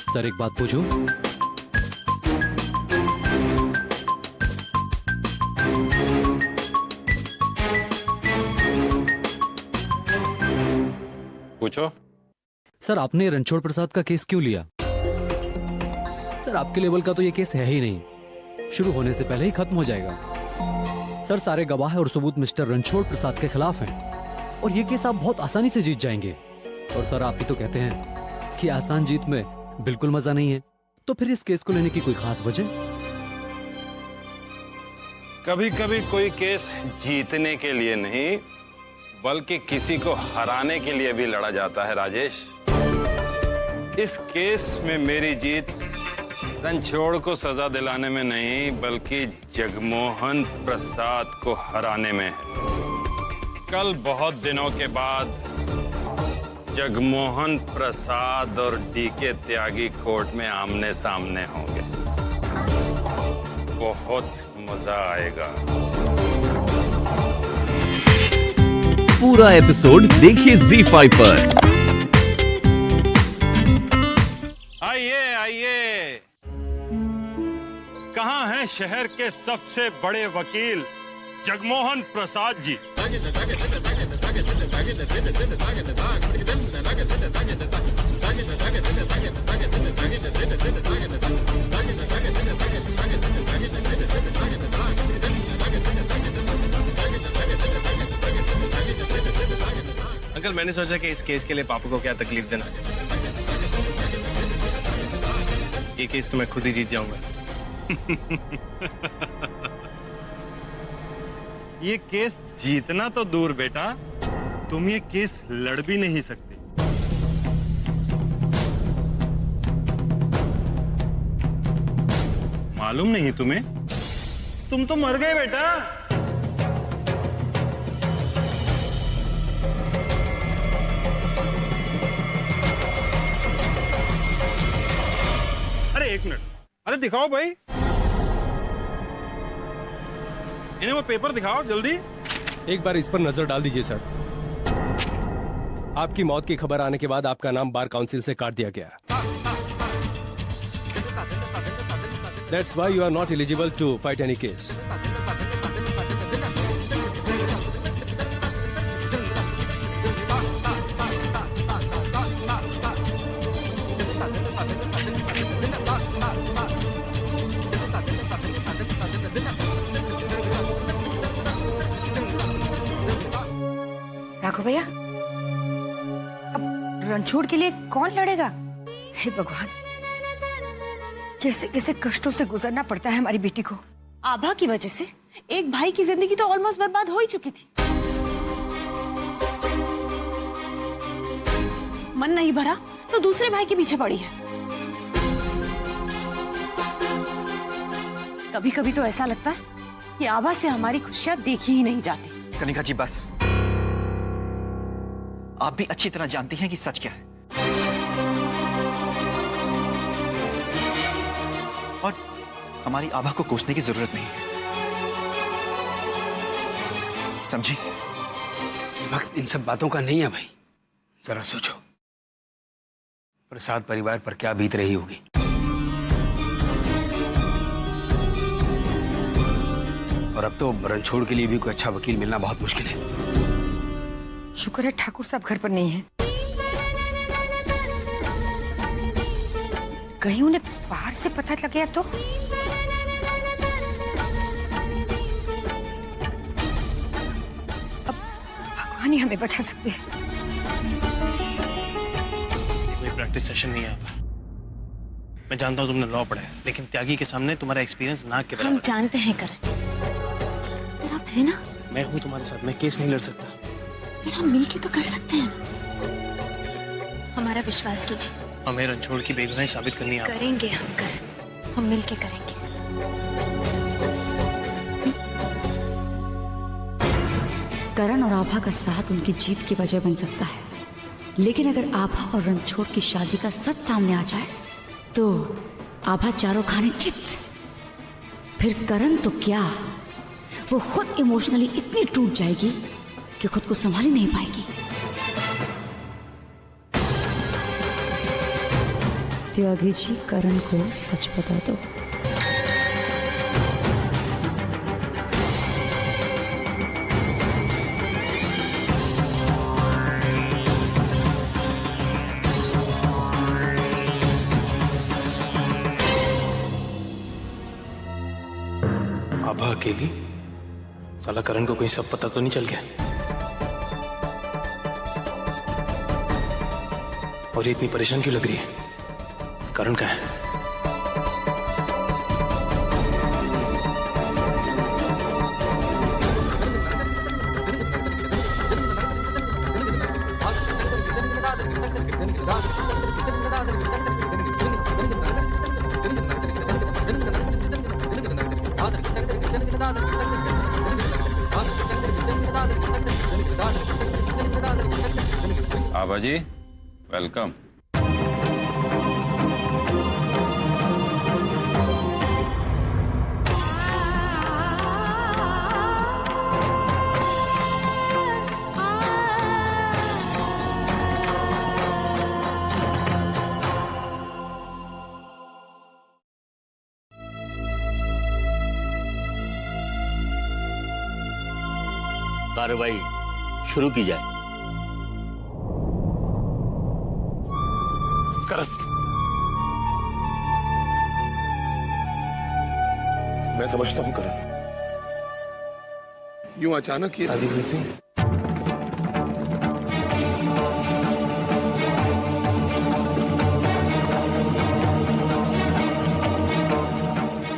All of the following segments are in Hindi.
सर एक बात पूछूं? पूछो। सर आपने रणछोड़ प्रसाद का केस क्यों लिया? सर आपके लेवल का तो ये केस है ही नहीं, शुरू होने से पहले ही खत्म हो जाएगा। सर सारे गवाह और सबूत मिस्टर रणछोड़ प्रसाद के खिलाफ हैं और ये केस आप बहुत आसानी से जीत जाएंगे। और सर आप ही तो कहते हैं कि आसान जीत में बिल्कुल मजा नहीं है, तो फिर इस केस को लेने की कोई खास वजह? कभी कभी कोई केस जीतने के लिए नहीं बल्कि किसी को हराने के लिए भी लड़ा जाता है राजेश। इस केस में मेरी जीत रणछोड़ को सजा दिलाने में नहीं बल्कि जगमोहन प्रसाद को हराने में है। कल बहुत दिनों के बाद जगमोहन प्रसाद और डीके त्यागी कोर्ट में आमने सामने होंगे। बहुत मजा आएगा। पूरा एपिसोड देखिए ZEE5 पर। आइए आइए, कहाँ हैं शहर के सबसे बड़े वकील जगमोहन प्रसाद जी? अंकल मैंने सोचा कि इस केस के लिए पापा को क्या तकलीफ देना, ये केस तो मैं खुद ही जीत जाऊंगा। ये केस जीतना तो दूर बेटा, तुम ये केस लड़ भी नहीं सकते। मालूम नहीं तुम्हें? तुम तो मर गए बेटा। अरे एक मिनट, अरे दिखाओ भाई, इन्हें वो पेपर दिखाओ जल्दी। एक बार इस पर नजर डाल दीजिए सर। आपकी मौत की खबर आने के बाद आपका नाम बार काउंसिल से काट दिया गया। That's why you are not eligible to fight any case. Raghav भैया, अब रणछोड़ के लिए कौन लड़ेगा? हे भगवान, कैसे कैसे कष्टों से गुजरना पड़ता है हमारी बेटी को। आभा की वजह से एक भाई की जिंदगी तो ऑलमोस्ट बर्बाद हो ही चुकी थी। मन नहीं भरा तो दूसरे भाई के पीछे पड़ी है। कभी कभी तो ऐसा लगता है कि आभा से हमारी खुशियां देखी ही नहीं जाती। कनिका जी बस, आप भी अच्छी तरह जानती हैं कि सच क्या है। और हमारी आभा को कोसने की जरूरत नहीं है, समझी? वक्त इन सब बातों का नहीं है भाई। जरा सोचो, प्रसाद परिवार पर क्या बीत रही होगी। और अब तो रणछोड़ के लिए भी कोई अच्छा वकील मिलना बहुत मुश्किल है। शुक्र है ठाकुर साहब घर पर नहीं है, कहीं उन्हें बाहर से पता लग गया तो। अब भगवान ही हमें बचा सकते हैं। कोई प्रैक्टिस सेशन नहीं है। मैं जानता हूँ तुमने लॉ पढ़ा है, लेकिन त्यागी के सामने तुम्हारा एक्सपीरियंस नाक के बराबर। हम जानते हैं करण, पर आप है ना? मैं हूँ तुम्हारे साथ, मैं केस नहीं लड़ सकता। फिर हम मिलके तो कर सकते हैं ना। हमारा विश्वास कीजिए, हमें रणछोड़ की बेगुनाही साबित करनी है। करेंगे हम करण, हम मिलके करेंगे। करण और आभा का साथ उनकी जीत की वजह बन सकता है, लेकिन अगर आभा और रणछोड़ की शादी का सच सामने आ जाए तो आभा चारों खाने चित। फिर करण तो क्या, वो खुद इमोशनली इतनी टूट जाएगी कि खुद को संभाल ही नहीं पाएगी। त्यागी जी, करण को सच बता दो। आभा अकेली? साला करण को कोई सब पता तो नहीं चल गया? और ये इतनी परेशान क्यों लग रही है? करण कहाँ है? आभा जी, वेलकम। कार्रवाई शुरू की जाए। करण, मैं समझता हूं करण, यूं अचानक ये शादी हुई थी?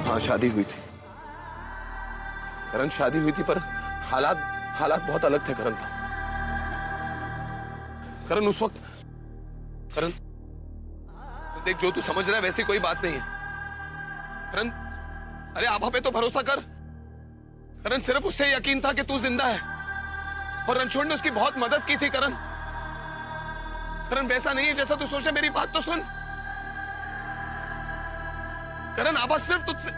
हाँ, शादी हुई थी करण, शादी हुई थी, पर हालात बहुत अलग थे करण। करण उस वक्त, करण देख, जो तू समझ रहा है वैसी कोई बात नहीं है करण। अरे आभा पे तो भरोसा कर करण, सिर्फ उससे यकीन था कि तू जिंदा है और रणछोड़ ने उसकी बहुत मदद की थी करण। करण वैसा नहीं है जैसा तू सोचे, मेरी बात तो सुन करण। आभा सिर्फ तुझसे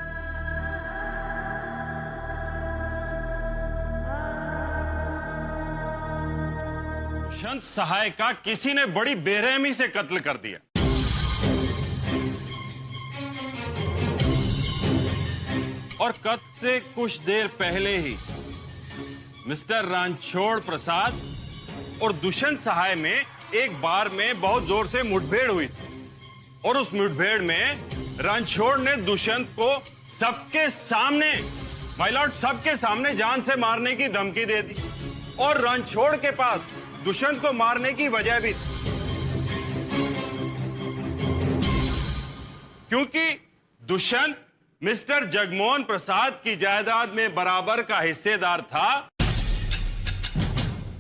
दुष्यंत सहाय का किसी ने बड़ी बेरहमी से कत्ल कर दिया। और कत्ल से कुछ देर पहले ही मिस्टर रणछोड़ प्रसाद और दुष्यंत सहाय में एक बार में बहुत जोर से मुठभेड़ हुई थी। और उस मुठभेड़ में रणछोड़ ने दुष्यंत को सबके सामने, माय लॉर्ड, सबके सामने जान से मारने की धमकी दे दी। और रणछोड़ के पास दुष्यंत को मारने की वजह भी थी, क्योंकि दुष्यंत मिस्टर जगमोहन प्रसाद की जायदाद में बराबर का हिस्सेदार था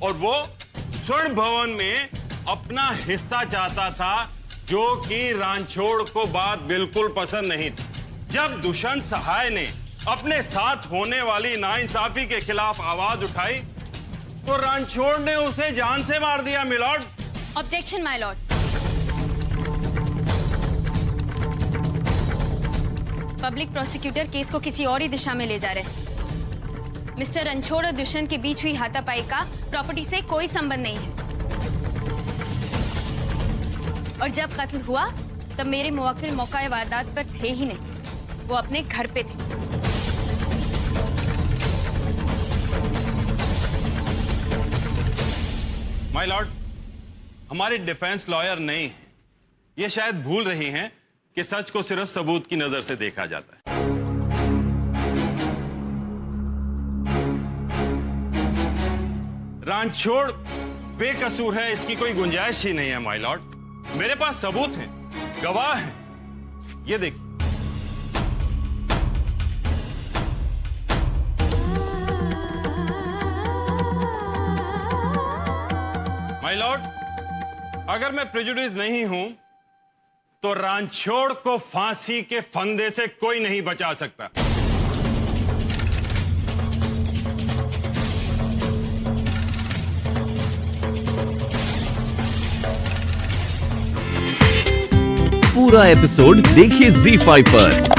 और वो स्वर्ण भवन में अपना हिस्सा चाहता था, जो कि रणछोड़ को बात बिल्कुल पसंद नहीं थी। जब दुष्यंत सहाय ने अपने साथ होने वाली नाइंसाफी के खिलाफ आवाज उठाई तो रणछोड़ ने उसे जान से मार दिया। Milord, objection my lord. Public prosecutor case को किसी और ही दिशा में ले जा रहे हैं। मिस्टर रणछोड़ और दुष्यंत के बीच हुई हाथापाई का प्रॉपर्टी से कोई संबंध नहीं है। और जब कत्ल हुआ तब मेरे मुवक्किल मौका वारदात पर थे ही नहीं, वो अपने घर पे थे। माय लॉर्ड, हमारे डिफेंस लॉयर नहीं है, ये शायद भूल रही हैं कि सच को सिर्फ सबूत की नजर से देखा जाता है। रणछोड़ बेकसूर है, इसकी कोई गुंजाइश ही नहीं है माय लॉर्ड। मेरे पास सबूत हैं, गवाह हैं, ये देखिए। माय लॉर्ड, अगर मैं प्रेजुडिस नहीं हूं तो रणछोड़ को फांसी के फंदे से कोई नहीं बचा सकता। पूरा एपिसोड देखिए ZEE5 पर।